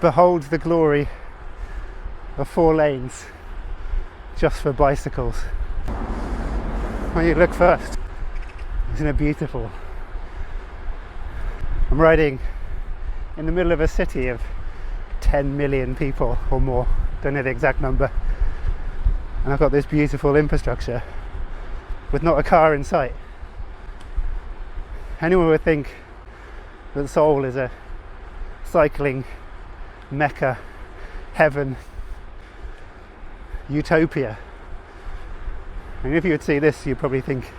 behold the glory of 4 lanes just for bicycles. When you look first, isn't it beautiful? I'm riding in the middle of a city of 10 million people or more, don't know the exact number, and I've got this beautiful infrastructure with not a car in sight. Anyone would think that Seoul is a cycling mecca, heaven, utopia. And if you would see this, you'd probably think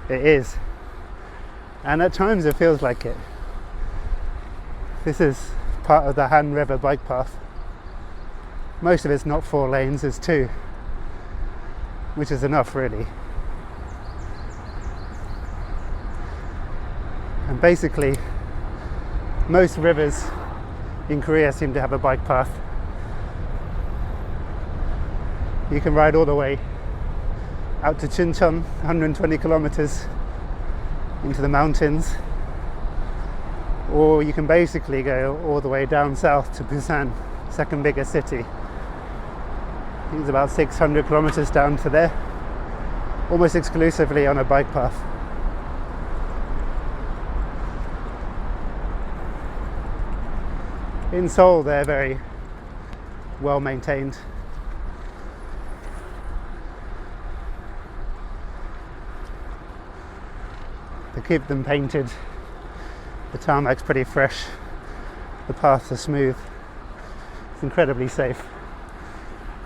it is. And at times it feels like it. This is part of the Han River bike path. Most of it's not 4 lanes, it's 2, which is enough really. And basically, most rivers in Korea seem to have a bike path. You can ride all the way out to Chuncheon, 120 kilometers into the mountains, or you can basically go all the way down south to Busan, second biggest city. I think it's about 600 kilometers down to there, almost exclusively on a bike path. In Seoul, they're very well maintained. They keep them painted. The tarmac's pretty fresh. The paths are smooth. It's incredibly safe.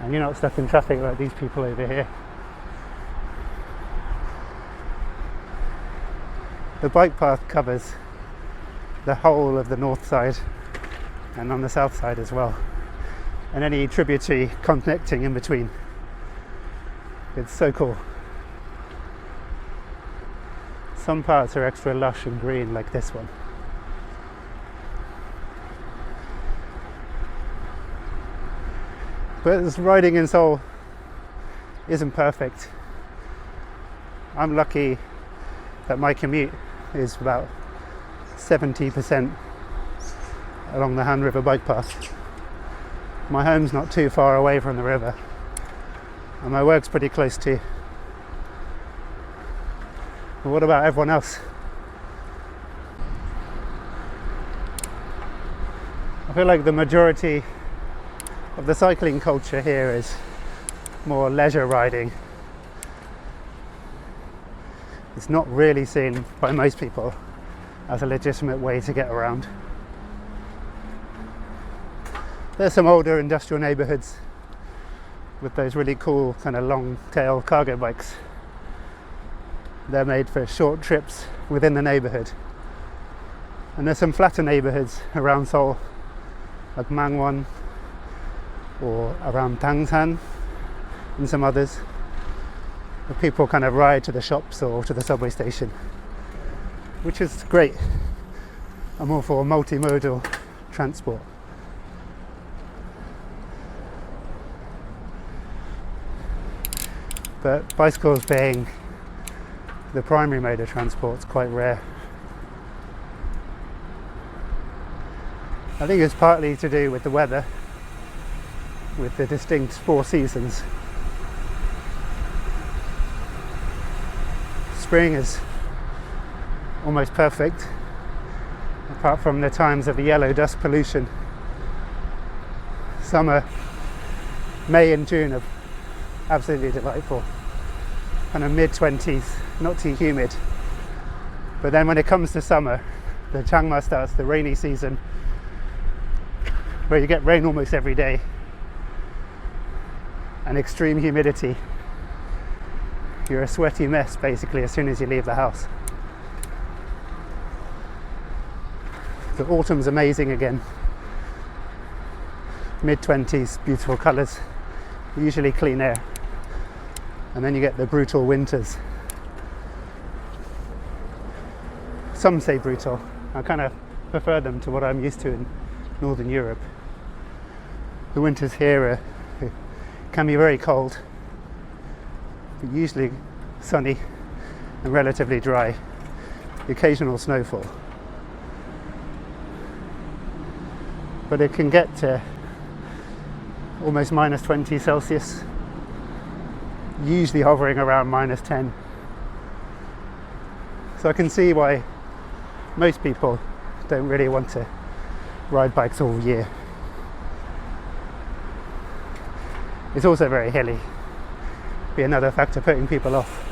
And you're not stuck in traffic like these people over here. The bike path covers the whole of the north side and on the south side as well, and any tributary connecting in between. It's so cool. Some parts are extra lush and green, like this one. But this riding in Seoul isn't perfect. I'm lucky that my commute is about 70% along the Han River bike path. My home's not too far away from the river, and my work's pretty close too. But what about everyone else? I feel like the majority of the cycling culture here is more leisure riding. It's not really seen by most people as a legitimate way to get around. There's some older industrial neighbourhoods with those really cool kind of long tail cargo bikes. They're made for short trips within the neighbourhood. And there's some flatter neighbourhoods around Seoul, like Mangwon or around Dangsan and some others, where people kind of ride to the shops or to the subway station, which is great. I'm all for multimodal transport. But bicycles being the primary mode of transport is quite rare. I think it's partly to do with the weather, with the distinct 4 seasons. Spring is almost perfect, apart from the times of the yellow dust pollution. Summer, May and June are absolutely delightful. Kind of mid-20s, not too humid. But then when it comes to summer, the Changma starts, the rainy season, where you get rain almost every day, and extreme humidity. You're a sweaty mess basically as soon as you leave the house. The autumn's amazing again. Mid-20s, beautiful colours, usually clean air. And then you get the brutal winters. Some say brutal. I kind of prefer them to what I'm used to in Northern Europe. The winters here can be very cold, but usually sunny and relatively dry. The occasional snowfall. but it can get to almost minus 20 Celsius, usually hovering around minus 10. So I can see why most people don't really want to ride bikes all year. It's also very hilly, be another factor putting people off.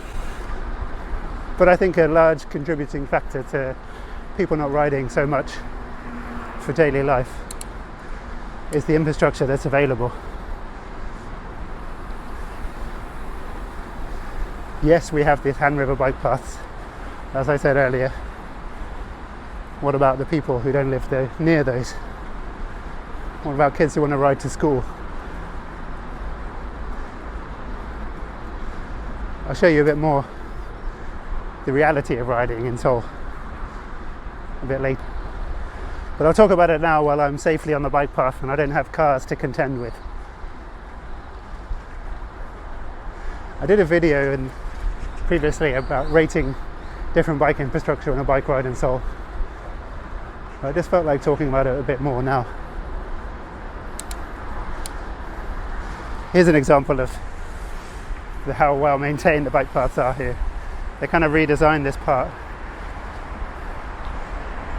But I think a large contributing factor to people not riding so much for daily life is the infrastructure that's available. Yes, we have these hand river bike paths, as I said earlier. What about the people who don't live there, near those? What about kids who want to ride to school? I'll show you a bit more the reality of riding in Seoul a bit later. But I'll talk about it now while I'm safely on the bike path and I don't have cars to contend with. I did a video previously about rating different bike infrastructure on a bike ride in Seoul. I just felt like talking about it a bit more now. Here's an example of how well maintained the bike paths are here. They kind of redesigned this part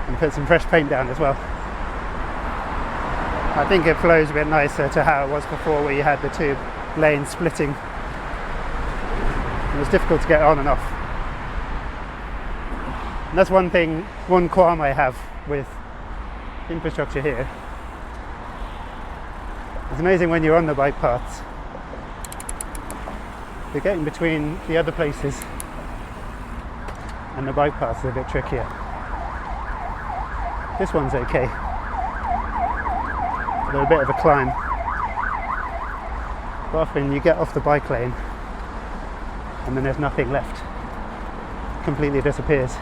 and put some fresh paint down as well. I think it flows a bit nicer to how it was before, where you had the two lanes splitting. It was difficult to get on and off. And that's one qualm I have with infrastructure here. It's amazing when you're on the bike paths, the getting between the other places and the bike paths is a bit trickier. This one's okay. They're a bit of a climb. But often you get off the bike lane and then there's nothing left. It completely disappears.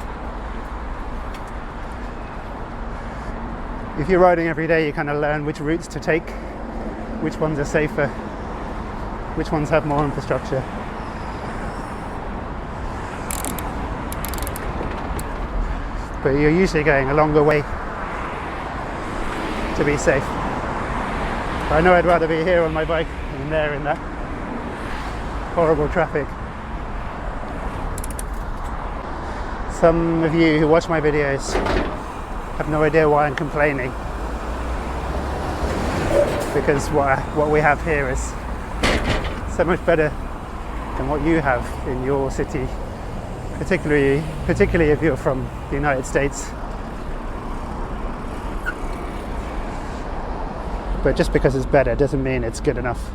If you're riding every day, you kind of learn which routes to take, which ones are safer, which ones have more infrastructure. But you're usually going a longer way to be safe. But I know I'd rather be here on my bike than there in that horrible traffic. Some of you who watch my videos have no idea why I'm complaining, because what we have here is so much better than what you have in your city, particularly if you're from the United States. But just because it's better doesn't mean it's good enough.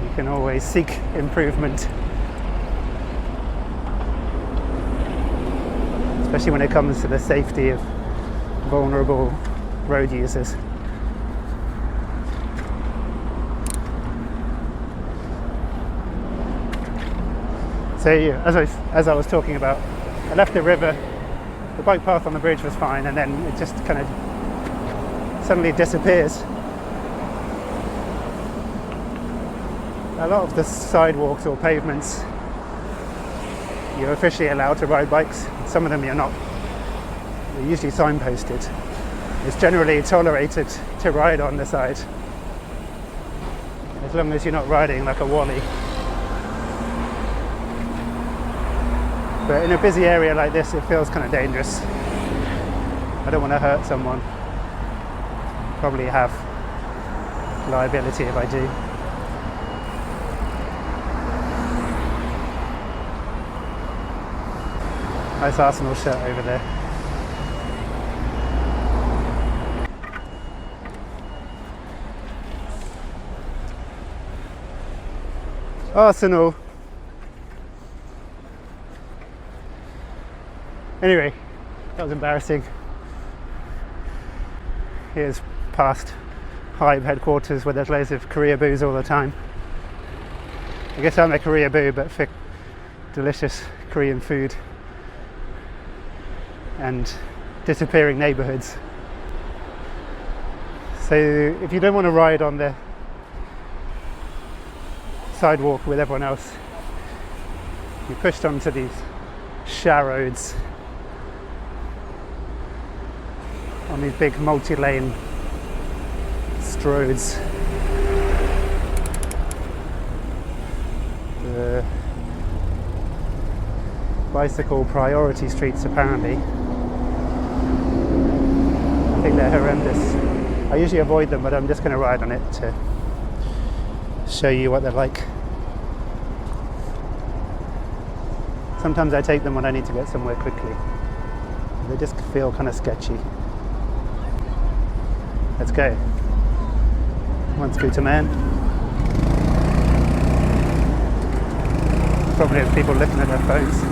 You can always seek improvement, especially when it comes to the safety of vulnerable road users. So as I was talking about, I left the river, the bike path on the bridge was fine, and then it just kind of suddenly disappears. A lot of the sidewalks or pavements, you're officially allowed to ride bikes. Some of them you're not. They're usually signposted. It's generally tolerated to ride on the side, as long as you're not riding like a wally. But in a busy area like this, it feels kind of dangerous. I don't want to hurt someone. Probably have liability if I do. Nice Arsenal shirt over there. Arsenal. Anyway, that was embarrassing. Here's past Hive headquarters where there's loads of Korea boos all the time. I guess I'm a Korea boo, but for delicious Korean food and disappearing neighbourhoods. So if you don't want to ride on the sidewalk with everyone else, you're pushed onto these roads on these big multi-lane Stroads. The bicycle priority streets apparently. I think they're horrendous. I usually avoid them, but I'm just going to ride on it to show you what they're like. Sometimes I take them when I need to get somewhere quickly. They just feel kind of sketchy. Let's go. One scooter man. Probably have people looking at their phones.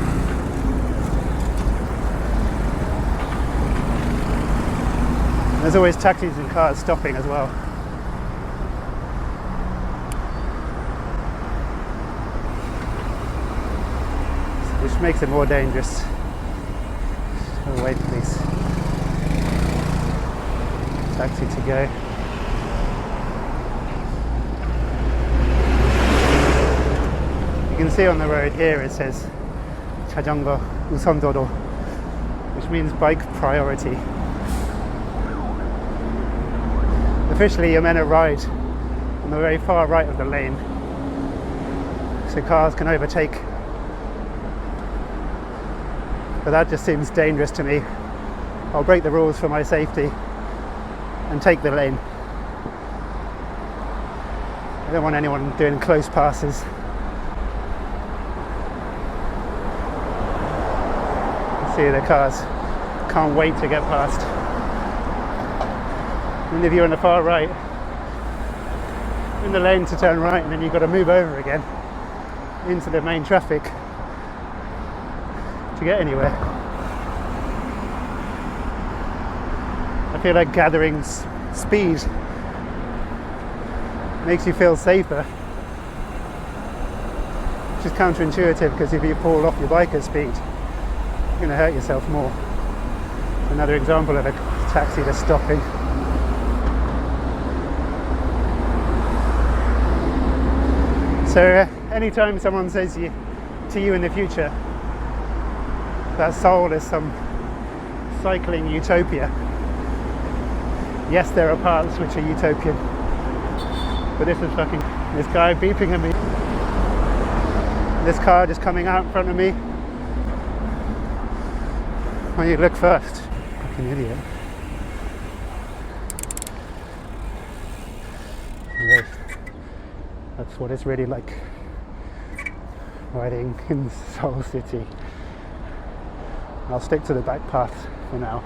There's always taxis and cars stopping as well. Which makes it more dangerous. I'll wait for this taxi to go. You can see on the road here it says 자전거 우선도로, which means bike priority. Officially you're meant to ride on the very far right of the lane so cars can overtake. But that just seems dangerous to me. I'll break the rules for my safety and take the lane. I don't want anyone doing close passes. See the cars can't wait to get past. And if you're on the far right, in the lane to turn right, and then you've got to move over again into the main traffic to get anywhere. I feel like gathering speed makes you feel safer, which is counterintuitive because if you fall off your bike at speed, you're going to hurt yourself more. Another example of a taxi that's stopping. So anytime someone says to you in the future that Seoul is some cycling utopia, yes, there are parts which are utopian, but this is fucking, this guy beeping at me, this car just coming out in front of me. When you look first, fucking idiot. Yeah, that's what it's really like riding in Seoul City. I'll stick to the back path for now.